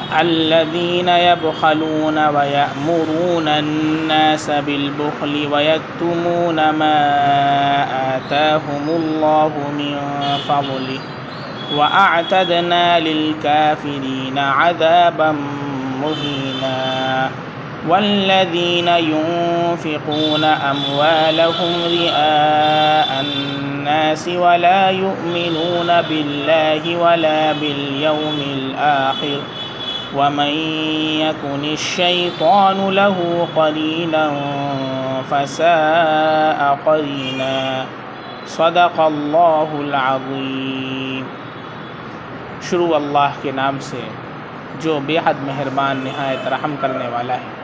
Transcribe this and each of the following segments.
الذين يبخلون ويأمرون الناس بالبخل ويكتمون ما آتاهم الله من فضله وأعتدنا للكافرين عذابا مهينا والذين ينفقون أموالهم رئاء الناس ولا يؤمنون بالله ولا باليوم الآخر ومن يكن الشيطان له قرينا فساء قرينا صدق اللہ العظیم۔ شروع اللہ کے نام سے جو بے حد مہربان نہایت رحم کرنے والا ہے۔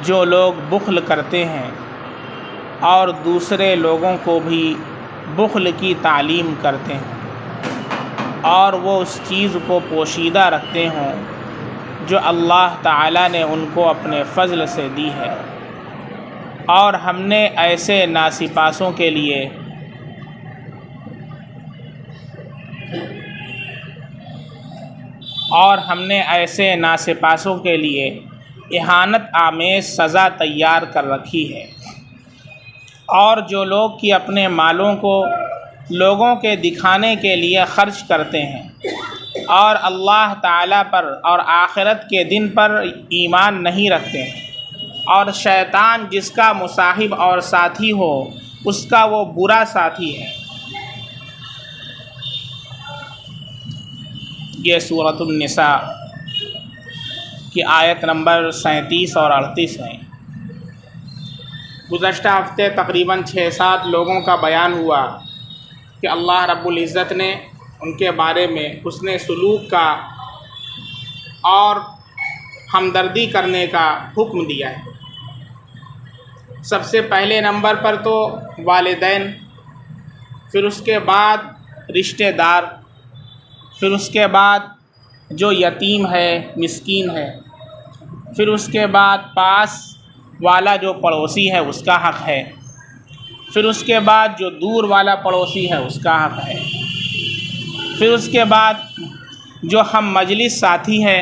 جو لوگ بخل کرتے ہیں اور دوسرے لوگوں کو بھی بخل کی تعلیم کرتے ہیں اور وہ اس چیز کو پوشیدہ رکھتے ہوں جو اللہ تعالیٰ نے ان کو اپنے فضل سے دی ہے، اور ہم نے ایسے ناسپاسوں کے لیے اہانت آمیز سزا تیار کر رکھی ہے۔ اور جو لوگ کہ اپنے مالوں کو لوگوں کے دکھانے کے لیے خرچ کرتے ہیں اور اللہ تعالیٰ پر اور آخرت کے دن پر ایمان نہیں رکھتے ہیں، اور شیطان جس کا مصاحب اور ساتھی ہو اس کا وہ برا ساتھی ہے۔ یہ سورۃ النساء کی آیت نمبر 37 اور 38 ہیں۔ گزشتہ ہفتے تقریباً 6-7 لوگوں کا بیان ہوا کہ اللہ رب العزت نے ان کے بارے میں حسن سلوک کا اور ہمدردی کرنے کا حکم دیا ہے۔ سب سے پہلے نمبر پر تو والدین، پھر اس کے بعد رشتہ دار، پھر اس کے بعد جو یتیم ہے، مسکین ہے، پھر اس کے بعد پاس والا جو پڑوسی ہے اس کا حق ہے، پھر اس کے بعد جو دور والا پڑوسی ہے اس کا حق ہے، پھر اس کے بعد جو ہم مجلس ساتھی ہے،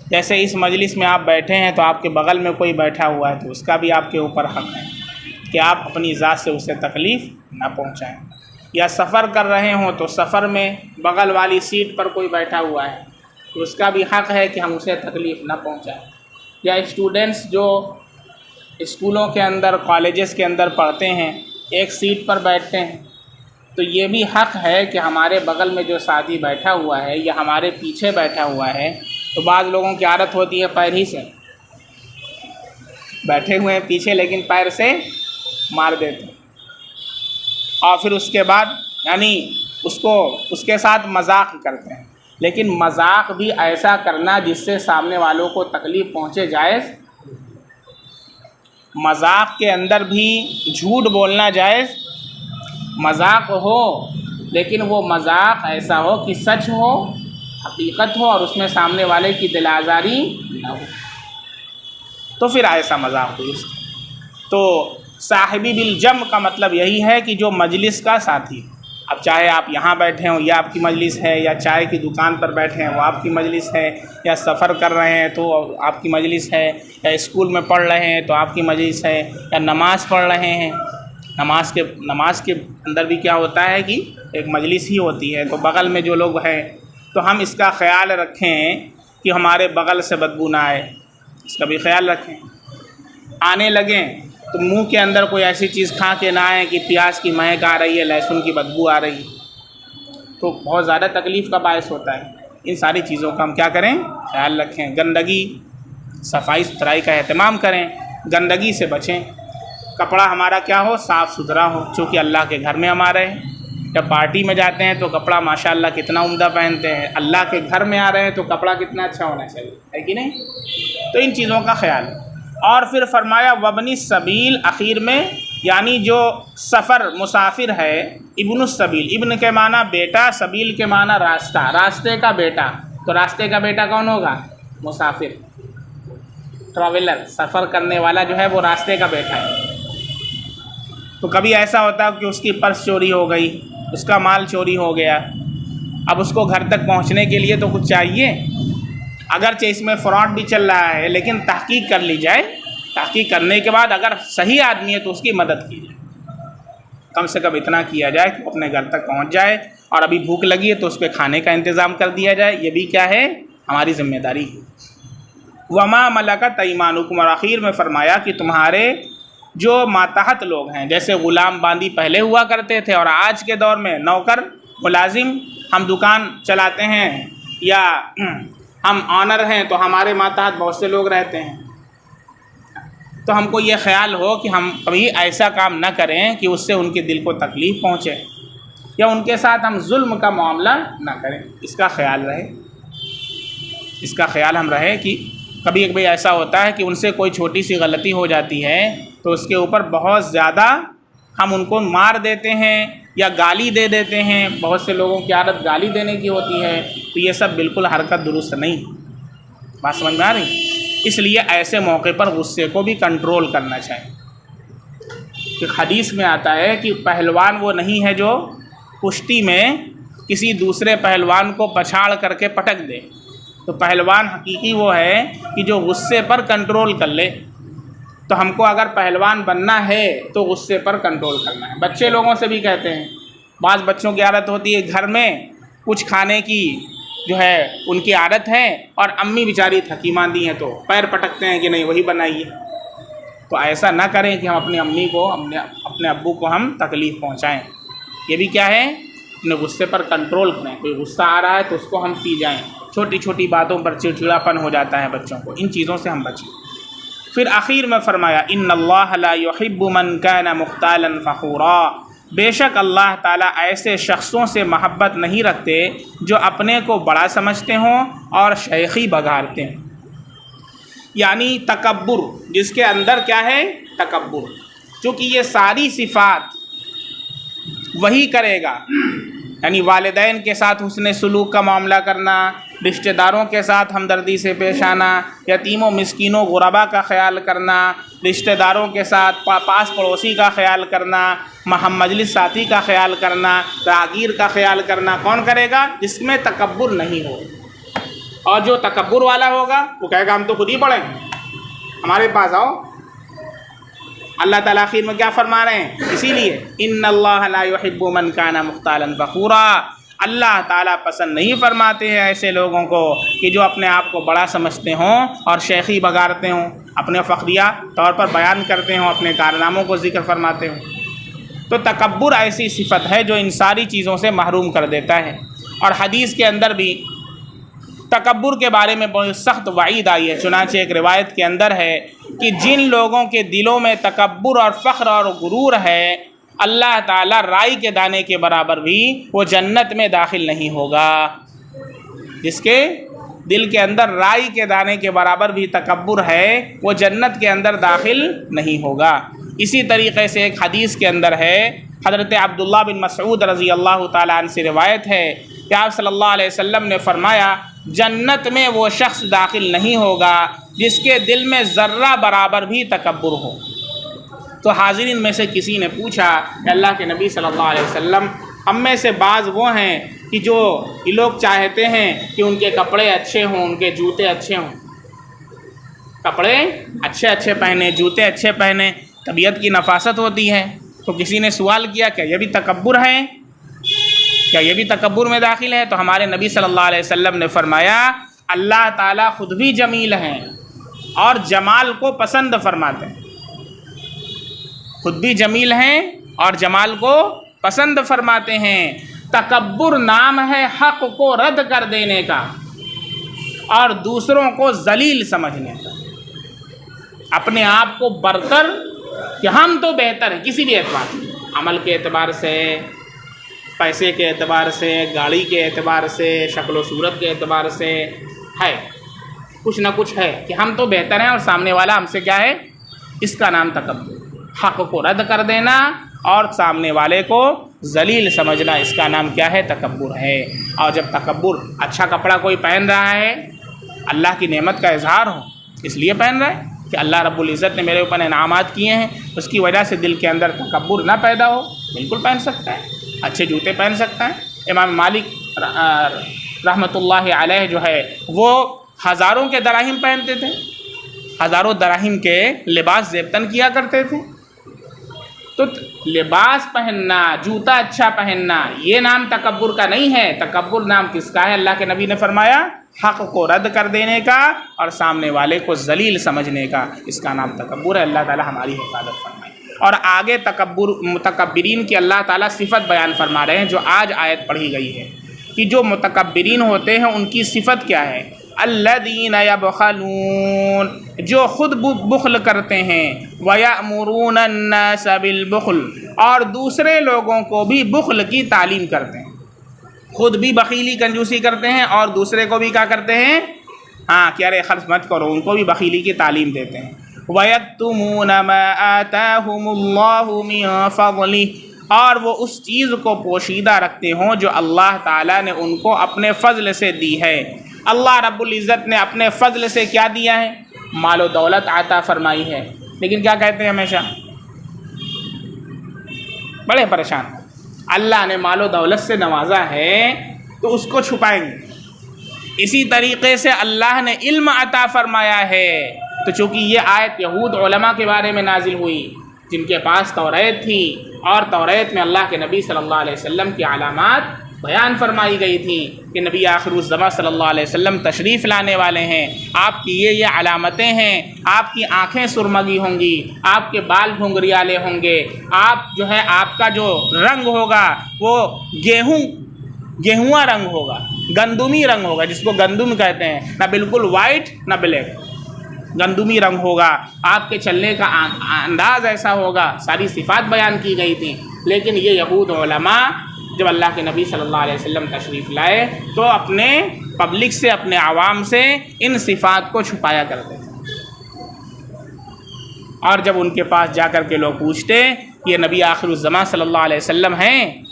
جیسے اس مجلس میں آپ بیٹھے ہیں تو آپ کے بغل میں کوئی بیٹھا ہوا ہے تو اس کا بھی آپ کے اوپر حق ہے کہ آپ اپنی ذات سے اسے تکلیف نہ پہنچائیں، یا سفر کر رہے ہوں تو سفر میں بغل والی سیٹ پر کوئی بیٹھا ہوا ہے تو اس کا بھی حق ہے کہ ہم اسے تکلیف نہ پہنچائیں، یا اسٹوڈنٹس جو اسکولوں کے اندر کالجز کے اندر پڑھتے ہیں ایک سیٹ پر بیٹھتے ہیں تو یہ بھی حق ہے کہ ہمارے بغل میں جو ساتھی بیٹھا ہوا ہے یا ہمارے پیچھے بیٹھا ہوا ہے، تو بعض لوگوں کی عادت ہوتی ہے پیر ہی سے بیٹھے ہوئے ہیں پیچھے لیکن پیر سے مار دیتے ہیں، اور پھر اس کے بعد یعنی اس کے ساتھ مذاق کرتے ہیں، لیکن مذاق بھی ایسا کرنا جس سے سامنے والوں کو تکلیف پہنچے جائز، مذاق کے اندر بھی جھوٹ بولنا جائز، مذاق ہو لیکن وہ مذاق ایسا ہو کہ سچ ہو، حقیقت ہو، اور اس میں سامنے والے کی دل آزاری نہ ہو، تو پھر ایسا مذاق درست ہے۔ تو صاحبی بالجم کا مطلب یہی ہے کہ جو مجلس کا ساتھی، اب چاہے آپ یہاں بیٹھے ہوں یہ آپ کی مجلس ہے، یا چائے کی دکان پر بیٹھے ہیں وہ آپ کی مجلس ہے، یا سفر کر رہے ہیں تو آپ کی مجلس ہے، یا اسکول میں پڑھ رہے ہیں تو آپ کی مجلس ہے، یا نماز پڑھ رہے ہیں، نماز کے اندر بھی کیا ہوتا ہے کہ ایک مجلس ہی ہوتی ہے، تو بغل میں جو لوگ ہیں تو ہم اس کا خیال رکھیں کہ ہمارے بغل سے بدبو نہ آئے، اس کا بھی خیال رکھیں۔ آنے لگیں تو منہ کے اندر کوئی ایسی چیز کھا کے نہ آئیں کہ پیاز کی مہک آ رہی ہے، لہسن کی بدبو آ رہی ہے، تو بہت زیادہ تکلیف کا باعث ہوتا ہے۔ ان ساری چیزوں کا ہم کیا کریں؟ خیال رکھیں۔ گندگی، صفائی ستھرائی کا اہتمام کریں، گندگی سے بچیں، کپڑا ہمارا کیا ہو؟ صاف ستھرا ہو، چونکہ اللہ کے گھر میں ہمارے ہیں۔ جب پارٹی میں جاتے ہیں تو کپڑا ماشاءاللہ کتنا عمدہ پہنتے ہیں، اللہ کے گھر میں آ رہے ہیں تو کپڑا کتنا اچھا ہونا چاہیے، ہے کہ نہیں؟ تو ان چیزوں کا خیال ہے۔ اور پھر فرمایا وابن السبیل، اخیر میں یعنی جو سفر مسافر ہے، ابن السبیل، ابن کے معنی بیٹا، سبیل کے معنی راستہ، راستے کا بیٹا، تو راستے کا بیٹا کون ہوگا؟ مسافر، ٹریولر، سفر کرنے والا جو ہے وہ راستے کا بیٹا ہے۔ تو کبھی ایسا ہوتا ہے کہ اس کی پرس چوری ہو گئی، اس کا مال چوری ہو گیا، اب اس کو گھر تک پہنچنے کے لیے تو کچھ چاہیے، اگرچہ اس میں فراڈ بھی چل رہا ہے لیکن تحقیق کر لی جائے، تحقیق کرنے کے بعد اگر صحیح آدمی ہے تو اس کی مدد کی جائے، کم سے کم اتنا کیا جائے کہ اپنے گھر تک پہنچ جائے، اور ابھی بھوک لگی ہے تو اس پہ کھانے کا انتظام کر دیا جائے، یہ بھی کیا ہے ہماری ذمہ داری ہے۔ وما ملکت ایمانکم، اور آخر میں فرمایا کہ تمہارے جو ماتحت لوگ ہیں، جیسے غلام باندی پہلے ہوا کرتے تھے اور آج کے دور میں نوکر ملازم، ہم دکان چلاتے ہیں یا ہم آنر ہیں تو ہمارے ماتحت بہت سے لوگ رہتے ہیں، تو ہم کو یہ خیال ہو کہ ہم کبھی ایسا کام نہ کریں کہ اس سے ان کے دل کو تکلیف پہنچے، یا ان کے ساتھ ہم ظلم کا معاملہ نہ کریں، اس کا خیال رہے، اس کا خیال ہم رہے کہ کبھی کبھی ایسا ہوتا ہے کہ ان سے کوئی چھوٹی سی غلطی ہو جاتی ہے تو اس کے اوپر بہت زیادہ ہم ان کو مار دیتے ہیں یا گالی دے دیتے ہیں، بہت سے لوگوں کی عادت گالی دینے کی ہوتی ہے، تو یہ سب بالکل حرکت درست نہیں، بات سمجھ میں آ رہی؟ اس لیے ایسے موقع پر غصے کو بھی کنٹرول کرنا چاہیے، کہ حدیث میں آتا ہے کہ پہلوان وہ نہیں ہے جو کشتی میں کسی دوسرے پہلوان کو پچھاڑ کر کے پٹک دے، تو پہلوان حقیقی وہ ہے کہ جو غصے پر کنٹرول کر لے، تو ہم کو اگر پہلوان بننا ہے تو غصے پر کنٹرول کرنا ہے۔ بچے لوگوں سے بھی کہتے ہیں، بعض بچوں کی عادت ہوتی ہے گھر میں کچھ کھانے کی جو ہے ان کی عادت ہے، اور امی بیچاری تھکی ماندی ہیں تو پیر پٹکتے ہیں کہ نہیں وہی بنائیے، تو ایسا نہ کریں کہ ہم اپنی امی کو اپنے ابو کو ہم تکلیف پہنچائیں، یہ بھی کیا ہے اپنے غصے پر کنٹرول کریں، کوئی غصہ آ رہا ہے تو اس کو ہم پی جائیں، چھوٹی چھوٹی باتوں پر چڑچڑاپن ہو جاتا ہے بچوں کو، ان چیزوں سے ہم بچیں۔ پھر آخر میں فرمایا ان اللہ لا يحب من كان مختالا فخورا، بے شک اللہ تعالیٰ ایسے شخصوں سے محبت نہیں رکھتے جو اپنے کو بڑا سمجھتے ہوں اور شیخی بگارتے ہیں، یعنی تکبر، جس کے اندر کیا ہے تکبر، چونکہ یہ ساری صفات وہی کرے گا، یعنی والدین کے ساتھ حسن سلوک کا معاملہ کرنا، رشتہ داروں کے ساتھ ہمدردی سے پیش آنا، یتیموں مسکینوں غربا کا خیال کرنا، رشتہ داروں کے ساتھ پاس پڑوسی کا خیال کرنا، ہم مجلس ساتھی کا خیال کرنا، راہگیر کا خیال کرنا، کون کرے گا جس میں تکبر نہیں ہو، اور جو تکبر والا ہوگا وہ کہے گا ہم تو خود ہی پڑھیں، ہمارے پاس آؤ۔ اللہ تعالیٰ آخر میں کیا فرما رہے ہیں؟ اسی لیے ان اللہ لا يحب من كان مختالا فخورا، اللہ تعالیٰ پسند نہیں فرماتے ہیں ایسے لوگوں کو کہ جو اپنے آپ کو بڑا سمجھتے ہوں اور شیخی بگارتے ہوں، اپنے فخریہ طور پر بیان کرتے ہوں، اپنے کارناموں کو ذکر فرماتے ہوں۔ تو تکبر ایسی صفت ہے جو ان ساری چیزوں سے محروم کر دیتا ہے، اور حدیث کے اندر بھی تکبر کے بارے میں بہت سخت وعید آئی ہے، چنانچہ ایک روایت کے اندر ہے کہ جن لوگوں کے دلوں میں تکبر اور فخر اور غرور ہے، اللہ تعالیٰ رائی کے دانے کے برابر بھی وہ جنت میں داخل نہیں ہوگا۔ جس کے دل کے اندر رائی کے دانے کے برابر بھی تکبر ہے وہ جنت کے اندر داخل نہیں ہوگا۔ اسی طریقے سے ایک حدیث کے اندر ہے، حضرت عبداللہ بن مسعود رضی اللہ تعالیٰ عنہ سے روایت ہے کہ آپ صلی اللہ علیہ وسلم نے فرمایا جنت میں وہ شخص داخل نہیں ہوگا جس کے دل میں ذرہ برابر بھی تکبر ہو۔ تو حاضرین میں سے کسی نے پوچھا کہ اللہ کے نبی صلی اللہ علیہ وسلم، ہم میں سے بعض وہ ہیں کہ جو یہ لوگ چاہتے ہیں کہ ان کے کپڑے اچھے ہوں، ان کے جوتے اچھے ہوں، کپڑے اچھے پہنے، جوتے اچھے پہنے، طبیعت کی نفاست ہوتی ہے۔ تو کسی نے سوال کیا کیا یہ بھی تکبر ہے؟ کیا یہ بھی تکبر میں داخل ہے؟ تو ہمارے نبی صلی اللہ علیہ وسلم نے فرمایا اللہ تعالیٰ خود بھی جمیل ہیں اور جمال کو پسند فرماتے ہیں، خود بھی جمیل ہیں اور جمال کو پسند فرماتے ہیں۔ تکبر نام ہے حق کو رد کر دینے کا اور دوسروں کو ذلیل سمجھنے کا، اپنے آپ کو برتر کہ ہم تو بہتر ہیں کسی بھی اعتبار سے، عمل کے اعتبار سے، پیسے کے اعتبار سے، گاڑی کے اعتبار سے، شکل و صورت کے اعتبار سے، ہے کچھ نہ کچھ ہے کہ ہم تو بہتر ہیں اور سامنے والا ہم سے کیا ہے، اس کا نام تکبر۔ حق کو رد کر دینا اور سامنے والے کو ذلیل سمجھنا، اس کا نام کیا ہے، تکبر ہے۔ اور جب تکبر، اچھا کپڑا کوئی پہن رہا ہے، اللہ کی نعمت کا اظہار ہو اس لیے پہن رہا ہے کہ اللہ رب العزت نے میرے اوپر انعامات کیے ہیں، اس کی وجہ سے دل کے اندر تکبر نہ پیدا ہو، بالکل پہن سکتا ہے، اچھے جوتے پہن سکتا ہے۔ امام مالک رحمۃ اللہ علیہ جو ہے وہ ہزاروں کے دراہم پہنتے تھے، ہزاروں دراہم کے لباس زیبتن کیا کرتے تھے۔ تو لباس پہننا، جوتا اچھا پہننا، یہ نام تکبر کا نہیں ہے۔ تکبر نام کس کا ہے؟ اللہ کے نبی نے فرمایا حق کو رد کر دینے کا اور سامنے والے کو ذلیل سمجھنے کا، اس کا نام تکبر ہے۔ اللہ تعالی ہماری حفاظت فرمائے۔ اور آگے متکبرین کی اللہ تعالیٰ صفت بیان فرما رہے ہیں، جو آج آیت پڑھی گئی ہے کہ جو متکبرین ہوتے ہیں ان کی صفت کیا ہے؟ الذین یبخلون، جو خود بخل کرتے ہیں، ویأمرون الناس بالبخل، اور دوسرے لوگوں کو بھی بخل کی تعلیم کرتے ہیں۔ خود بھی بخیلی کنجوسی کرتے ہیں اور دوسرے کو بھی کیا کرتے ہیں؟ کہ ارے خرچ مت کرو، ان کو بھی بخیلی کی تعلیم دیتے ہیں۔ وَيَكْتُمُونَ مَا آتَاهُمُ اللَّهُ مِن فَضْلِهِ، اور وہ اس چیز کو پوشیدہ رکھتے ہوں جو اللہ تعالیٰ نے ان کو اپنے فضل سے دی ہے۔ اللہ رب العزت نے اپنے فضل سے کیا دیا ہے؟ مال و دولت عطا فرمائی ہے، لیکن کیا کہتے ہیں ہمیشہ؟ بڑے پریشان۔ اللہ نے مال و دولت سے نوازا ہے تو اس کو چھپائیں گے۔ اسی طریقے سے اللہ نے علم عطا فرمایا ہے، تو چونکہ یہ آیت یہود علماء کے بارے میں نازل ہوئی جن کے پاس توریت تھی، اور توریت میں اللہ کے نبی صلی اللہ علیہ وسلم کی علامات بیان فرمائی گئی تھی کہ نبی آخر الزماں صلی اللہ علیہ وسلم تشریف لانے والے ہیں، آپ کی یہ علامتیں ہیں، آپ کی آنکھیں سرمگی ہوں گی، آپ کے بال گھنگریالے ہوں گے، آپ جو ہے آپ کا جو رنگ ہوگا وہ گیہواں رنگ ہوگا، گندمی رنگ ہوگا، جس کو گندم کہتے ہیں، نہ بالکل وائٹ نہ بلیک، گندمی رنگ ہوگا، آپ کے چلنے کا انداز ایسا ہوگا، ساری صفات بیان کی گئی تھیں۔ لیکن یہ یہود علماء جب اللہ کے نبی صلی اللہ علیہ وسلم تشریف لائے تو اپنے پبلک سے، اپنے عوام سے ان صفات کو چھپایا کرتے تھے، اور جب ان کے پاس جا کر کے لوگ پوچھتے یہ نبی آخر الزماں صلی اللہ علیہ وسلم ہیں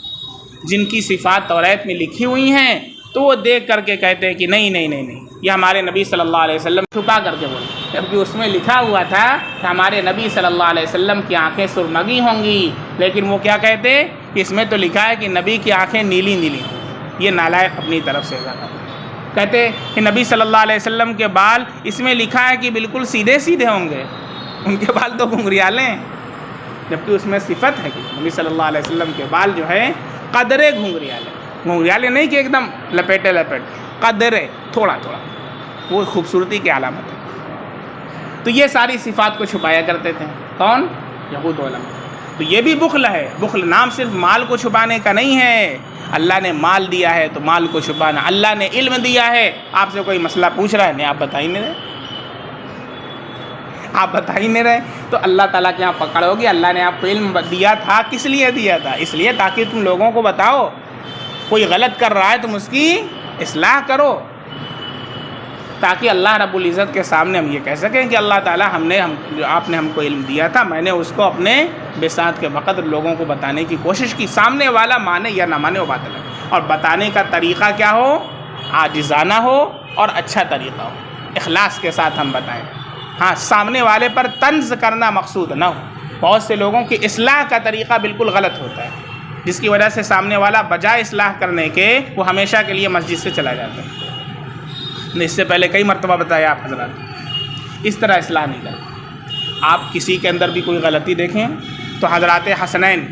جن کی صفات توریت میں لکھی ہوئی ہیں، تو وہ دیکھ کر کے کہتے ہیں کہ نہیں، یہ ہمارے نبی صلی اللہ علیہ وسلم چھپا کر کے بولے، جبکہ اس میں لکھا ہوا تھا کہ ہمارے نبی صلی اللہ علیہ وسلم کی آنکھیں سرمگی ہوں گی، لیکن وہ کیا کہتے؟ اس میں تو لکھا ہے کہ نبی کی آنکھیں نیلی نیلی ہوں۔ یہ نالائق اپنی طرف سے کہتے کہ نبی صلی اللہ علیہ وسلم کے بال اس میں لکھا ہے کہ بالکل سیدھے سیدھے ہوں گے، ان کے بال تو گھنگریالے ہیں، جبکہ اس میں صفت ہے کہ نبی صلی اللہ علیہ وسلم کے بال جو ہے قدرے گھنگریالے نہیں کہ ایک دم لپیٹ قدرے تھوڑا وہ خوبصورتی کی علامت ہے۔ تو یہ ساری صفات کو چھپایا کرتے تھے، کون؟ یہود علماء۔ تو یہ بھی بخل ہے۔ بخل نام صرف مال کو چھپانے کا نہیں ہے، اللہ نے مال دیا ہے تو مال کو چھپانا، اللہ نے علم دیا ہے، آپ سے کوئی مسئلہ پوچھ رہا ہے نہیں، آپ بتا ہی نہیں رہے تو اللہ تعالیٰ کے یہاں پکڑ ہوگی۔ اللہ نے آپ کو علم دیا تھا، کس لیے دیا تھا؟ اس لیے تاکہ تم لوگوں کو بتاؤ، کوئی غلط کر رہا ہے تم اس کی اصلاح کرو، تاکہ اللہ رب العزت کے سامنے ہم یہ کہہ سکیں کہ اللہ تعالیٰ آپ نے ہم کو علم دیا تھا، میں نے اس کو اپنے بساط کے وقت لوگوں کو بتانے کی کوشش کی، سامنے والا مانے یا نہ مانے وہ بات الگ، اور بتانے کا طریقہ کیا ہو؟ عاجزانہ ہو اور اچھا طریقہ ہو، اخلاص کے ساتھ ہم بتائیں۔ سامنے والے پر طنز کرنا مقصود نہ ہو۔ بہت سے لوگوں کی اصلاح کا طریقہ بالکل غلط ہوتا ہے، جس کی وجہ سے سامنے والا بجائے اصلاح کرنے کے وہ ہمیشہ کے لیے مسجد سے چلا جاتا ہے۔ اس سے پہلے کئی مرتبہ بتایا آپ حضرات، اس طرح اصلاح نہیں کرتے۔ آپ کسی کے اندر بھی کوئی غلطی دیکھیں تو حضرات حسنین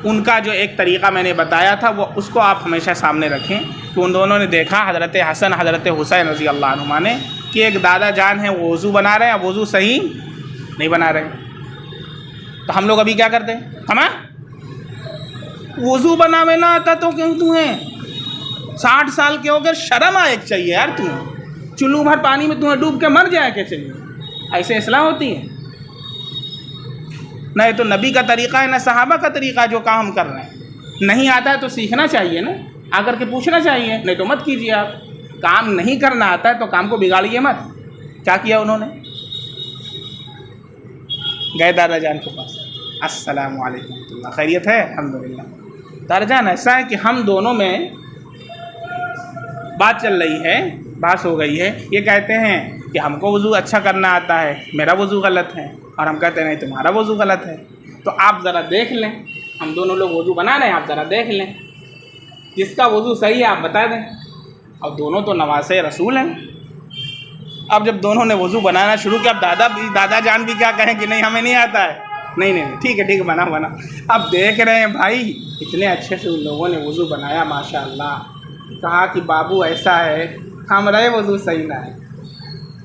ان کا جو ایک طریقہ میں نے بتایا تھا وہ اس کو آپ ہمیشہ سامنے رکھیں کہ ان دونوں نے دیکھا، حضرت حسن حضرت حسین رضی اللہ عنہما نے، کہ ایک دادا جان ہیں وہ وضو بنا رہے ہیں، وضو صحیح نہیں بنا رہے، تو ہم لوگ ابھی کیا کرتے ہیں؟ وضو بناوے نہ آتا تو کیوں تمہیں 60 سال کے ہو گئے، شرم آئے چاہیے یار، تمہیں چلو بھر پانی میں تمہیں ڈوب کے مر جائے کہ چاہیے؟ ایسے اصلاح ہوتی ہے؟ نہ تو نبی کا طریقہ ہے نہ صحابہ کا طریقہ جو کام کر رہے ہیں۔ نہیں آتا ہے تو سیکھنا چاہیے نا، آ کر کے پوچھنا چاہیے، نہیں تو مت کیجیے۔ آپ کام نہیں کرنا آتا ہے تو کام کو بگاڑیے مت۔ کیا کیا انہوں نے؟ گئے دادا جان کے پاس، السلام علیکم ورحمۃ اللہ، خیریت ہے؟ الحمدللہ۔ دادا جان ایسا ہے کہ ہم دونوں میں بات چل رہی ہے، بات ہو گئی ہے، یہ کہتے ہیں کہ ہم کو وضو اچھا کرنا آتا ہے، میرا وضو غلط ہے، اور ہم کہتے ہیں نہیں تمہارا وضو غلط ہے، تو آپ ذرا دیکھ لیں، ہم دونوں لوگ وضو بنا رہے ہیں، آپ ذرا دیکھ لیں۔ جس کا وضو صحیح ہے آپ بتا دیں. اب دونوں تو نواسے رسول ہیں. اب جب دونوں نے وضو بنانا شروع کیا، اب دادا جان بھی کیا کہیں کہ نہیں ہمیں نہیں آتا ہے. نہیں ٹھیک ہے بنا. اب دیکھ رہے ہیں بھائی اتنے اچھے سے ان لوگوں نے وضو بنایا ماشاء اللہ. کہا کہ بابو ایسا ہے ہمارا وضو صحیح نہ ہے،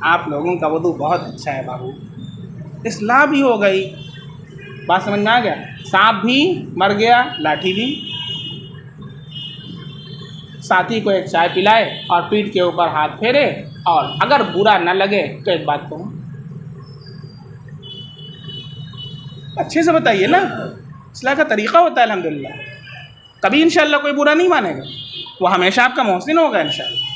آپ لوگوں کا وضو بہت اچھا ہے بابو. اصلاح بھی ہو گئی. بات سمجھ میں آ گیا. سانپ بھی مر گیا، لاٹھی بھی. ساتھی کو ایک چائے پلائے اور پیٹھ کے اوپر ہاتھ پھیرے، اور اگر برا نہ لگے تو ایک بات کہوں، اچھے سے بتائیے نا، اصلاح کا طریقہ ہوتا ہے الحمدللہ. کبھی انشاءاللہ کوئی برا نہیں مانے گا، وہ ہمیشہ آپ کا محسن ہوگا انشاءاللہ.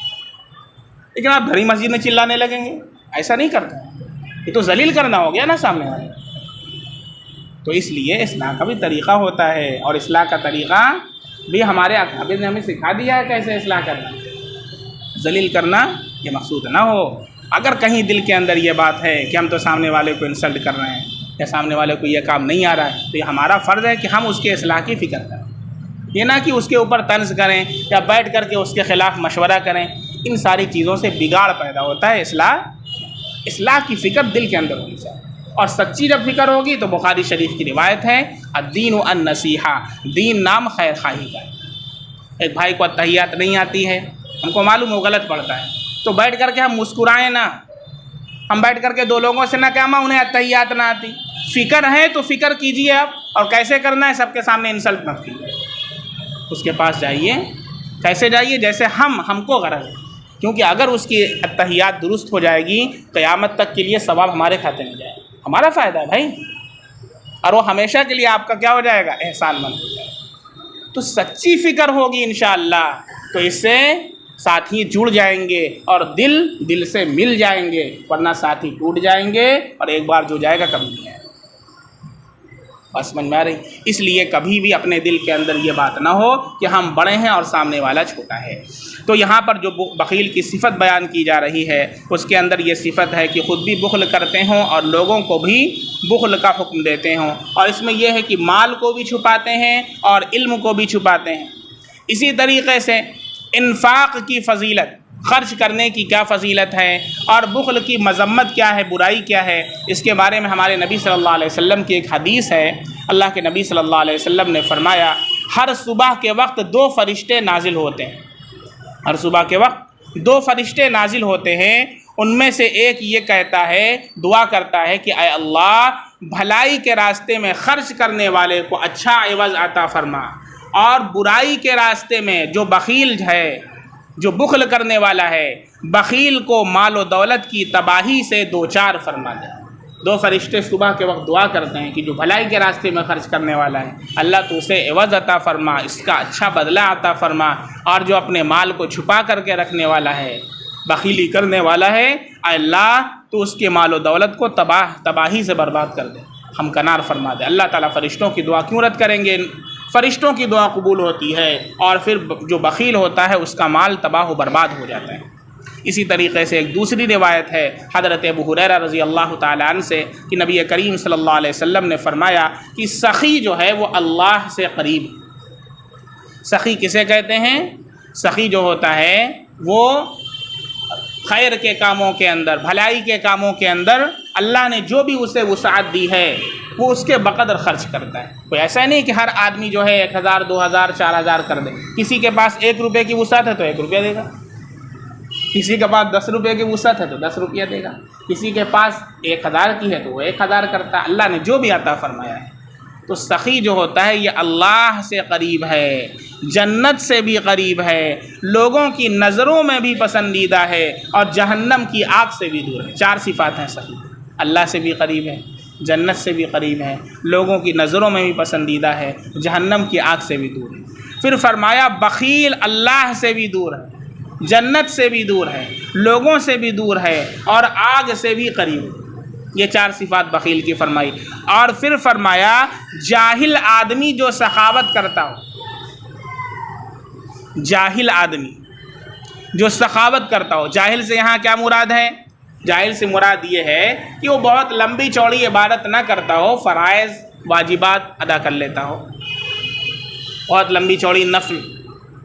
لیکن آپ گھر ہی مسجد میں چلانے لگیں گے، ایسا نہیں کرتا. یہ تو ذلیل کرنا ہو گیا نا سامنے والے. تو اس لیے اصلاح کا بھی طریقہ ہوتا ہے، اور اصلاح کا طریقہ بھی ہمارے اکابر نے ہمیں سکھا دیا ہے کیسے اصلاح کرنا. ذلیل کرنا یہ مقصود نہ ہو. اگر کہیں دل کے اندر یہ بات ہے کہ ہم تو سامنے والے کو انسلٹ کر رہے ہیں یا سامنے والے کو یہ کام نہیں آ رہا ہے، تو یہ ہمارا فرض ہے کہ ہم اس کے اصلاح کی فکر کریں. یہ نہ کہ اس کے اوپر طنز کریں یا بیٹھ کر کے اس کے خلاف مشورہ کریں. ان ساری چیزوں سے بگاڑ پیدا ہوتا ہے. اصلاح کی فکر دل کے اندر ہونی چاہیے، اور سچی جب فکر ہوگی تو بخاری شریف کی روایت ہے الدین النصیحہ، دین نام خیر خواہی کا ہے. ایک بھائی کو اتحیات نہیں آتی ہے، ہم کو معلوم وہ غلط پڑھتا ہے، تو بیٹھ کر کے ہم مسکرائیں نا. ہم بیٹھ کر کے دو لوگوں سے نہ کہ ہم انہیں اتحیات نہ آتی. فکر ہے تو فکر کیجئے آپ، اور کیسے کرنا ہے سب کے سامنے انسلٹ مت کیجیے. اس کے پاس جائیے، کیسے جائیے جیسے ہم کو غرض ہے. کیونکہ اگر اس کی اتحیات درست ہو جائے گی، قیامت تک کے لیے ثواب ہمارے کھاتے میں جائے گا. ہمارا فائدہ ہے بھائی، اور وہ ہمیشہ کے لیے آپ کا کیا ہو جائے گا، احسان مند ہو جائے گا. تو سچی فکر ہوگی انشاءاللہ تو اس سے ساتھی جڑ جائیں گے اور دل سے مل جائیں گے، ورنہ ساتھی ٹوٹ جائیں گے اور ایک بار جو جائے گا کبھی نہیں آئے گا. بس سمجھ میں آ رہی. اس لیے کبھی بھی اپنے دل کے اندر یہ بات نہ ہو کہ ہم بڑے ہیں اور سامنے والا چھوٹا ہے. تو یہاں پر جو بخیل کی صفت بیان کی جا رہی ہے اس کے اندر یہ صفت ہے کہ خود بھی بخل کرتے ہوں اور لوگوں کو بھی بخل کا حکم دیتے ہوں. اور اس میں یہ ہے کہ مال کو بھی چھپاتے ہیں اور علم کو بھی چھپاتے ہیں. اسی طریقے سے انفاق کی فضیلت، خرچ کرنے کی کیا فضیلت ہے، اور بخل کی مذمت کیا ہے، برائی کیا ہے، اس کے بارے میں ہمارے نبی صلی اللہ علیہ وسلم کی ایک حدیث ہے. اللہ کے نبی صلی اللہ علیہ وسلم نے فرمایا ہر صبح کے وقت 2 فرشتے نازل ہوتے ہیں. ہر صبح کے وقت 2 فرشتے نازل ہوتے ہیں. ان میں سے ایک یہ کہتا ہے، دعا کرتا ہے کہ اے اللہ بھلائی کے راستے میں خرچ کرنے والے کو اچھا عوض عطا فرما، اور برائی کے راستے میں جو بخیل ہے، جو بخل کرنے والا ہے، بخیل کو مال و دولت کی تباہی سے دوچار فرما دے. 2 فرشتے صبح کے وقت دعا کرتے ہیں کہ جو بھلائی کے راستے میں خرچ کرنے والا ہے اللہ تو اسے عوض عطا فرما، اس کا اچھا بدلہ عطا فرما، اور جو اپنے مال کو چھپا کر کے رکھنے والا ہے، بخیلی کرنے والا ہے، اے اللہ تو اس کے مال و دولت کو تباہی سے برباد کر دے، ہمکنار فرما دے. اللہ تعالیٰ فرشتوں کی دعا کیوں رد کریں گے؟ فرشتوں کی دعا قبول ہوتی ہے، اور پھر جو بخیل ہوتا ہے اس کا مال تباہ و برباد ہو جاتا ہے. اسی طریقے سے ایک دوسری روایت ہے حضرت ابو ہریرہ رضی اللہ تعالیٰ عنہ سے کہ نبی کریم صلی اللہ علیہ وسلم نے فرمایا کہ سخی جو ہے وہ اللہ سے قریب ہے. سخی کسے کہتے ہیں؟ سخی جو ہوتا ہے وہ خیر کے کاموں کے اندر، بھلائی کے کاموں کے اندر اللہ نے جو بھی اسے وسعت دی ہے وہ اس کے بقدر خرچ کرتا ہے. کوئی ایسا نہیں کہ ہر آدمی جو ہے 1000 2000 4000 کر دے. کسی کے پاس 1 روپے کی وسعت ہے تو 1 روپیہ دے گا، کسی کے پاس 10 روپے کی وسعت ہے تو 10 روپیہ دے گا، کسی کے پاس 1000 کی ہے تو وہ 1000 کرتا ہے. اللہ نے جو بھی عطا فرمایا ہے. تو سخی جو ہوتا ہے یہ اللہ سے قریب ہے، جنت سے بھی قریب ہے، لوگوں کی نظروں میں بھی پسندیدہ ہے، اور جہنم کی آگ سے بھی دور ہے. 4 صفات ہیں سخی. اللہ سے بھی قریب ہے، جنت سے بھی قریب ہے، لوگوں کی نظروں میں بھی پسندیدہ ہے، جہنم کی آگ سے بھی دور ہے. پھر فرمایا بخیل اللہ سے بھی دور ہے، جنت سے بھی دور ہے، لوگوں سے بھی دور ہے، اور آگ سے بھی قریب ہے. یہ 4 صفات بخیل کی فرمائی. اور پھر فرمایا جاہل آدمی جو سخاوت کرتا ہو، جاہل آدمی جو سخاوت کرتا ہو. جاہل سے یہاں کیا مراد ہے؟ جاہل سے مراد یہ ہے کہ وہ بہت لمبی چوڑی عبادت نہ کرتا ہو، فرائض واجبات ادا کر لیتا ہو، بہت لمبی چوڑی نفل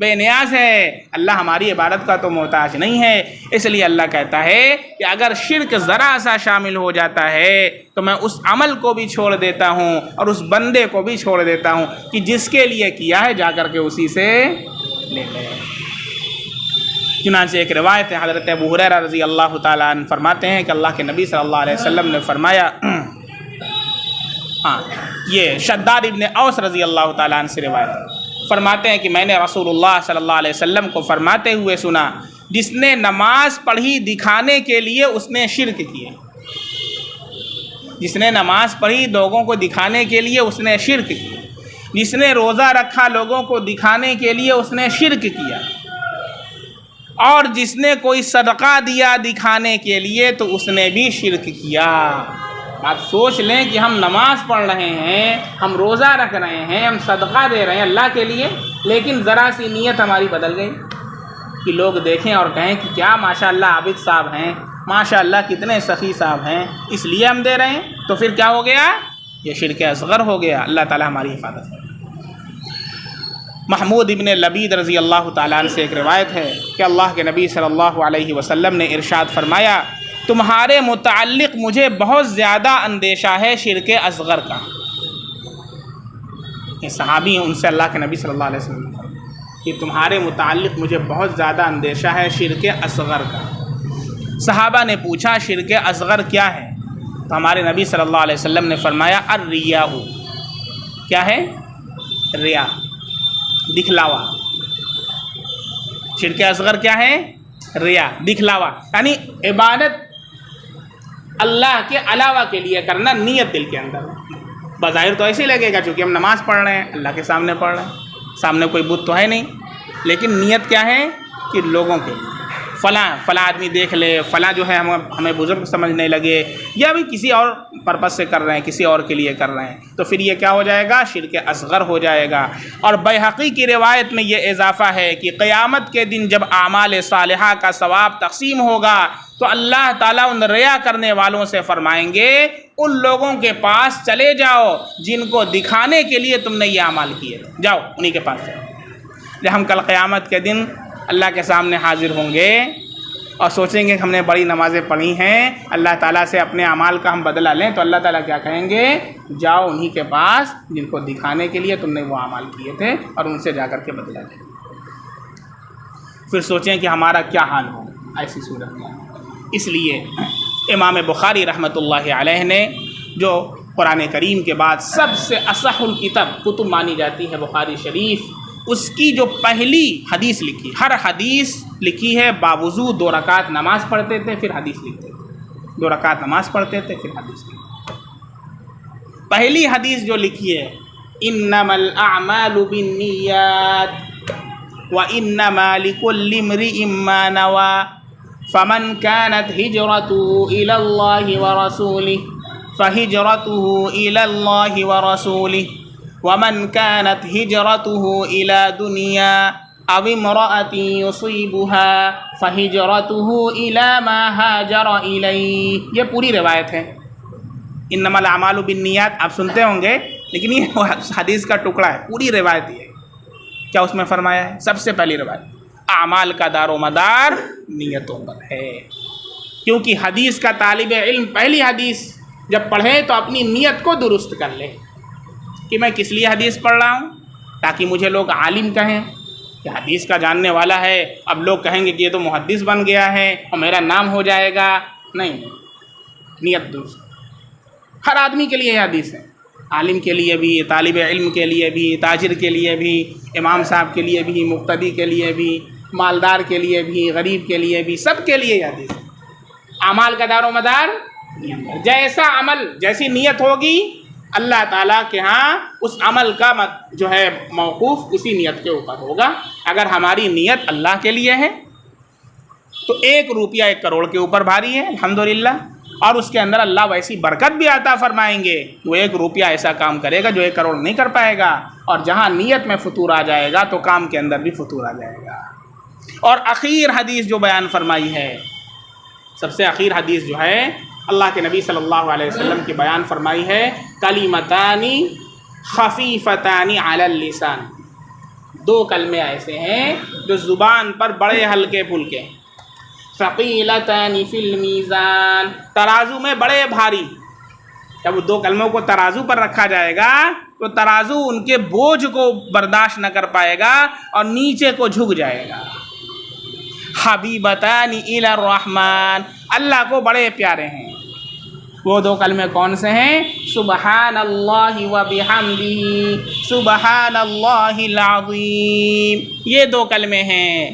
بے نیاز ہے، اللہ ہماری عبادت کا تو محتاج نہیں ہے۔ اس لیے اللہ کہتا ہے کہ اگر شرک ذرا سا شامل ہو جاتا ہے تو میں اس عمل کو بھی چھوڑ دیتا ہوں اور اس بندے کو بھی چھوڑ دیتا ہوں کہ جس کے لیے کیا ہے جا کر کے اسی سے لے لے۔ چنانچہ ایک روایت ہے، حضرت ابو ہریرہ رضی اللہ تعالیٰ عنہ فرماتے ہیں کہ اللہ کے نبی صلی اللہ علیہ وسلم نے فرمایا، یہ شداد ابن اوس رضی اللہ تعالیٰ عنہ سے روایت ہے، فرماتے ہیں کہ میں نے رسول اللہ صلی اللہ علیہ وسلم کو فرماتے ہوئے سنا، جس نے نماز پڑھی دکھانے کے لیے اس نے شرک کیا۔ جس نے نماز پڑھی لوگوں کو دکھانے کے لیے اس نے شرک کیا۔ جس نے روزہ رکھا لوگوں کو دکھانے کے لیے اس نے شرک کیا۔ اور جس نے کوئی صدقہ دیا دکھانے کے لیے تو اس نے بھی شرک کیا۔ آپ سوچ لیں کہ ہم نماز پڑھ رہے ہیں، ہم روزہ رکھ رہے ہیں، ہم صدقہ دے رہے ہیں اللہ کے لیے، لیکن ذرا سی نیت ہماری بدل گئی کہ لوگ دیکھیں اور کہیں کہ کیا ماشاءاللہ عابد صاحب ہیں، ماشاءاللہ کتنے سخی صاحب ہیں، اس لیے ہم دے رہے ہیں، تو پھر کیا ہو گیا؟ یہ شرک اصغر ہو گیا۔ اللہ تعالی ہماری حفاظت کرے۔ محمود ابن لبید رضی اللہ تعالیٰ عنہ سے ایک روایت ہے کہ اللہ کے نبی صلی اللہ علیہ وسلم نے ارشاد فرمایا، تمہارے متعلق مجھے بہت زیادہ اندیشہ ہے شرک اصغر کا۔ یہ صحابی ہیں، ان سے اللہ کے نبی صلی اللہ علیہ وسلم نے کہ تمہارے متعلق مجھے بہت زیادہ اندیشہ ہے شرک اصغر کا۔ صحابہ نے پوچھا شرک اصغر کیا ہے؟ تو ہمارے نبی صلی اللہ علیہ وسلم نے فرمایا الریا، کیا ہے؟ ریا، دکھلاوا۔ شرک اصغر کیا ہے؟ ریا، دکھلاوا، یعنی عبادت اللہ کے علاوہ کے لیے کرنا، نیت دل کے اندر۔ بظاہر تو ایسے ہی لگے گا چونکہ ہم نماز پڑھ رہے ہیں، اللہ کے سامنے پڑھ رہے ہیں، سامنے کوئی بت تو ہے نہیں، لیکن نیت کیا ہے کہ لوگوں کے لیے فلاں آدمی دیکھ لے، فلاں جو ہے ہمیں بزرگ سمجھنے لگے، یا بھی کسی اور پرپس سے کر رہے ہیں، کسی اور کے لیے کر رہے ہیں، تو پھر یہ کیا ہو جائے گا؟ شرک اصغر ہو جائے گا۔ اور بیہقی کی روایت میں یہ اضافہ ہے کہ قیامت کے دن جب اعمال صالحہ کا ثواب تقسیم ہوگا تو اللہ تعالیٰ ان ریا کرنے والوں سے فرمائیں گے ان لوگوں کے پاس چلے جاؤ جن کو دکھانے کے لیے تم نے یہ اعمال کیے، جاؤ انہی کے پاس جاؤ۔ جب ہم کل قیامت کے دن اللہ کے سامنے حاضر ہوں گے اور سوچیں گے کہ ہم نے بڑی نمازیں پڑھی ہیں، اللہ تعالیٰ سے اپنے اعمال کا ہم بدلہ لیں، تو اللہ تعالیٰ کیا کہیں گے؟ جاؤ انہی کے پاس جن کو دکھانے کے لیے تم نے وہ اعمال کیے تھے اور ان سے جا کر کے بدلہ لیں۔ پھر سوچیں کہ ہمارا کیا حال ہو ایسی صورت میں۔ اس لیے امام بخاری رحمۃ اللہ علیہ نے جو قرآن کریم کے بعد سب سے اصح کتب مانی جاتی ہے بخاری شریف، اس کی جو پہلی حدیث لکھی، ہر حدیث لکھی ہے باوضو 2 رکعت نماز پڑھتے تھے پھر حدیث لکھتے تھے، 2 رکعت نماز پڑھتے تھے پھر حدیث لکھتے تھے۔ پہلی حدیث جو لکھی ہے انما الاعمال بالنیات وانما لكل امرئ ما نوى فمن كانت هجرته الى الله ورسوله فهجرته الى الله ورسوله ومن كانت هجرته إلى دنيا أو امرأة يصيبها فهجرته إلى ما هاجر إليه۔ یہ پوری روایت ہے، انما الاعمال بالنیات آپ سنتے ہوں گے، لیکن یہ حدیث کا ٹکڑا ہے، پوری روایت یہ ہے۔ کیا اس میں فرمایا ہے؟ سب سے پہلی روایت اعمال کا دار و مدار نیتوں پر ہے، کیونکہ حدیث کا طالب علم پہلی حدیث جب پڑھے تو اپنی نیت کو درست کر لے کہ میں کس لیے حدیث پڑھ رہا ہوں، تاکہ مجھے لوگ عالم کہیں کہ حدیث کا جاننے والا ہے، اب لوگ کہیں گے کہ یہ تو محدث بن گیا ہے اور میرا نام ہو جائے گا۔ نہیں، نیت درست۔ ہر آدمی کے لیے یہ حدیث ہے، عالم کے لیے بھی، طالب علم کے لیے بھی، تاجر کے لیے بھی، امام صاحب کے لیے بھی، مقتدی کے لیے بھی، مالدار کے لیے بھی، غریب کے لیے بھی، سب کے لیے یہ حدیث ہے۔ اعمال کا دار و مدار جیسا عمل، جیسی نیت ہوگی اللہ تعالیٰ کے ہاں اس عمل کا جو ہے موقوف اسی نیت کے اوپر ہوگا۔ اگر ہماری نیت اللہ کے لیے ہے تو 1 روپیہ 1 کروڑ کے اوپر بھاری ہے الحمدللہ، اور اس کے اندر اللہ ویسی برکت بھی عطا فرمائیں گے کہ وہ 1 روپیہ ایسا کام کرے گا جو 1 کروڑ نہیں کر پائے گا، اور جہاں نیت میں فطور آ جائے گا تو کام کے اندر بھی فطور آ جائے گا۔ اور اخیر حدیث جو بیان فرمائی ہے، سب سے اخیر حدیث جو ہے اللہ کے نبی صلی اللہ علیہ وسلم کی بیان فرمائی ہے کلمتان خفیفتان علی اللسان، دو کلمے ایسے ہیں جو زبان پر بڑے ہلکے پھلکے، ثقیلتان فی المیزان، ترازو میں بڑے بھاری۔ جب وہ دو کلموں کو ترازو پر رکھا جائے گا تو ترازو ان کے بوجھ کو برداشت نہ کر پائے گا اور نیچے کو جھک جائے گا۔ حبیبتان الی الرحمن، اللہ کو بڑے پیارے ہیں۔ وہ دو کلمے کون سے ہیں؟ سبحان اللہ و بحمدہ، سبحان اللہ العظیم۔ یہ دو کلمے ہیں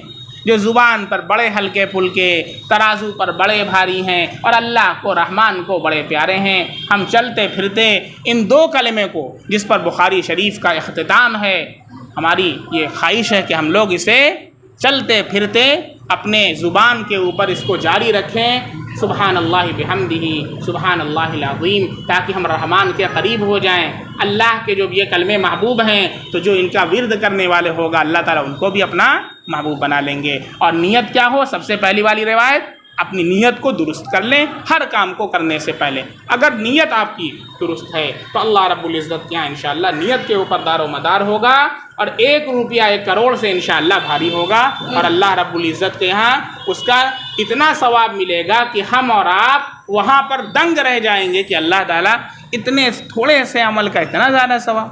جو زبان پر بڑے ہلکے پھلکے، ترازو پر بڑے بھاری ہیں اور اللہ کو رحمان کو بڑے پیارے ہیں۔ ہم چلتے پھرتے ان دو کلمے کو، جس پر بخاری شریف کا اختتام ہے، ہماری یہ خواہش ہے کہ ہم لوگ اسے چلتے پھرتے اپنے زبان کے اوپر اس کو جاری رکھیں، سبحان اللہ بحمدہ، سبحان اللہ العظیم، تاکہ ہم رحمان کے قریب ہو جائیں۔ اللہ کے جو یہ کلمے محبوب ہیں تو جو ان کا ورد کرنے والے ہوگا اللہ تعالیٰ ان کو بھی اپنا محبوب بنا لیں گے۔ اور نیت کیا ہو؟ سب سے پہلی والی روایت، اپنی نیت کو درست کر لیں ہر کام کو کرنے سے پہلے۔ اگر نیت آپ کی درست ہے تو اللہ رب العزت کے یہاں انشاءاللہ نیت کے اوپر دار و مدار ہوگا، اور 1 روپیہ 1 کروڑ سے انشاءاللہ بھاری ہوگا، اور اللہ رب العزت کے یہاں اس کا اتنا ثواب ملے گا کہ ہم اور آپ وہاں پر دنگ رہ جائیں گے کہ اللہ تعالیٰ اتنے تھوڑے سے عمل کا اتنا زیادہ ثواب۔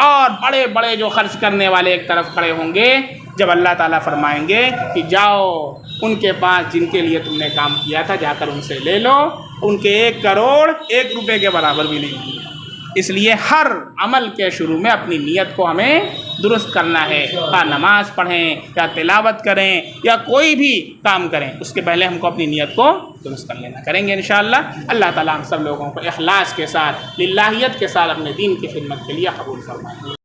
اور بڑے بڑے جو خرچ کرنے والے ایک طرف کھڑے ہوں گے جب اللہ تعالیٰ فرمائیں گے کہ جاؤ ان کے پاس جن کے لیے تم نے کام کیا تھا، جا کر ان سے لے لو، ان کے 1 کروڑ 1 روپے کے برابر بھی نہیں ہوں گے۔ اس لیے ہر عمل کے شروع میں اپنی نیت کو ہمیں درست کرنا ہے۔ نماز پڑھیں یا تلاوت کریں یا کوئی بھی کام کریں، اس کے پہلے ہم کو اپنی نیت کو درست کر لینا۔ کریں گے انشاءاللہ۔ اللہ تعالیٰ ہم سب لوگوں کو اخلاص کے ساتھ، للہیت کے ساتھ اپنے دین کی خدمت کے لیے قبول فرمائے۔